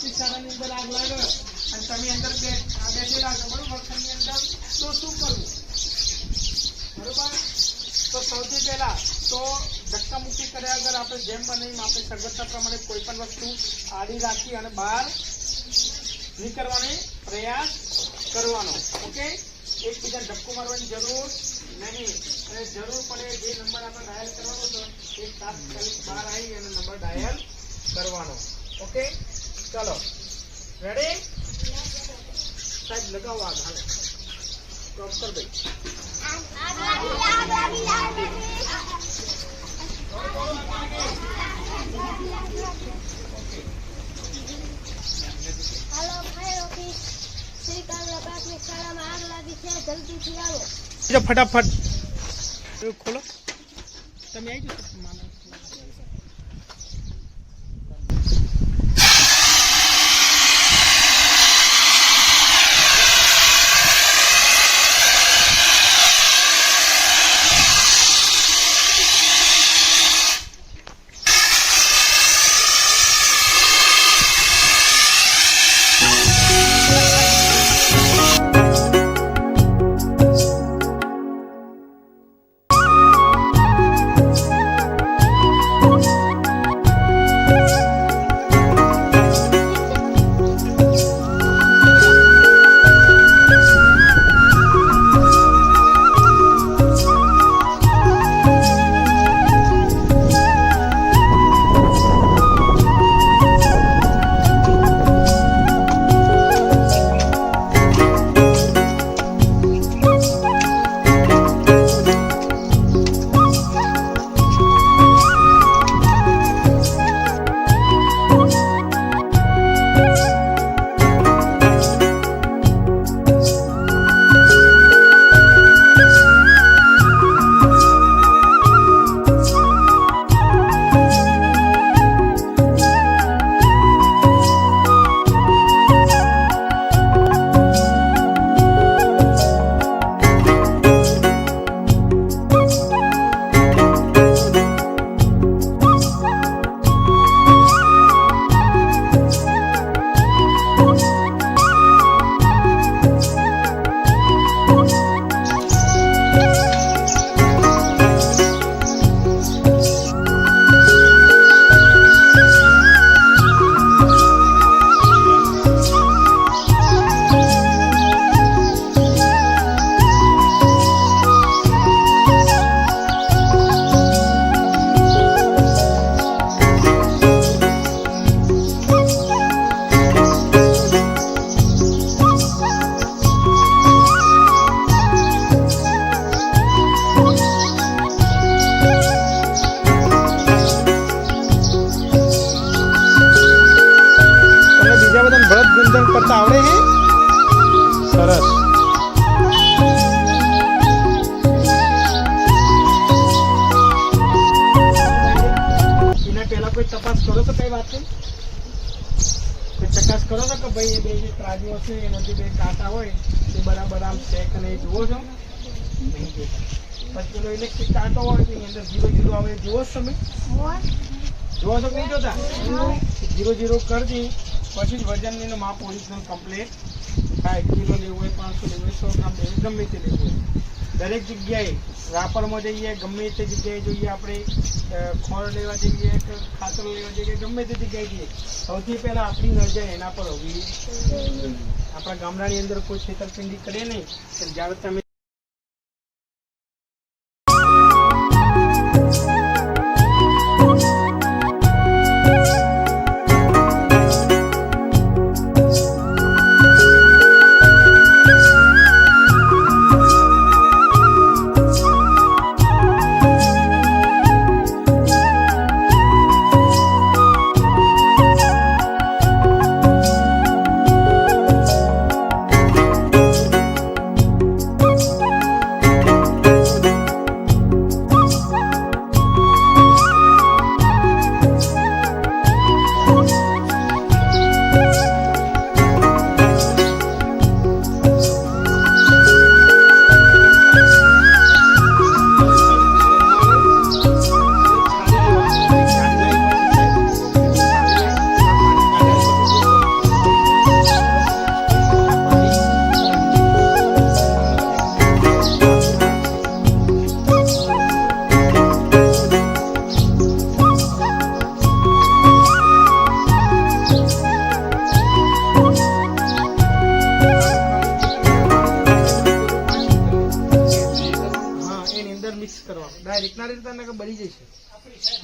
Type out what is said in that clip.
Plastic શાળાની અંદર આગ લાગે અને તમે અંદર બેસેલા છો બરોબર, ઘરની અંદર, તો શું કરવું? બરોબર, તો સૌથી પહેલા તો ધક્કા મુક્કી કર્યા વગર આપણે જેમ બને એમ આપણે સગવડતા પ્રમાણે કોઈ પણ વસ્તુ આડી રાખી અને બહાર નીકળવાનો પ્રયાસ કરવાનો. ઓકે, એકબીજાને ધક્કો મારવાની જરૂર નહીં અને જરૂર પડે જે નંબર આપણે ડાયલ કરવાનો હતો એ તાત્કાલિક બહાર આવી અને નંબર ડાયલ કરવાનો. ઓકે, ચલો રેડી? સાહેબ લગાવો આગ. હાલો સ્ટોપ કર દઈ. ફટાફટ ખોલો. તમે આવી જાઓ. કરતા આવડે છે? સરસ. એના પહેલા કોઈ તપાસ કરો તો કઈ વાત નહીં? કોઈ ચકાસ કરો છો કે ભાઈ એ બે જે ત્રાજુ હશે એમાં જે બે કાંટા હોય તે બરાબર આમ ચેક અને જુઓ છો? નહીં જોતા. પછી પેલો ઇલેક્ટ્રિક કાંટો હોય એની અંદર 0 આવે જુઓ છો તમે? જુઓ છો કે નહીં જોતા? 0 કરજી પછી જ વજનનું માપ ઓરિજિનલ કમ્પ્લીટ થાય. કિલો લેવું હોય, 500 લેવું હોય, 100 ગ્રામ લેવું, ગમે તે લેવું હોય. દરેક જગ્યાએ રાપરમાં જઈએ, ગમે તે જગ્યાએ જોઈએ, આપણે ખોળ લેવા જઈએ કે ખાતર લેવા જઈએ, ગમે તે જગ્યાએ જઈએ, સૌથી પહેલા આપણી નજર એના પર હોવી. આપણા ગામડાની અંદર કોઈ છેતરપિંડી કરે નહીં. જ્યારે તમે જશે.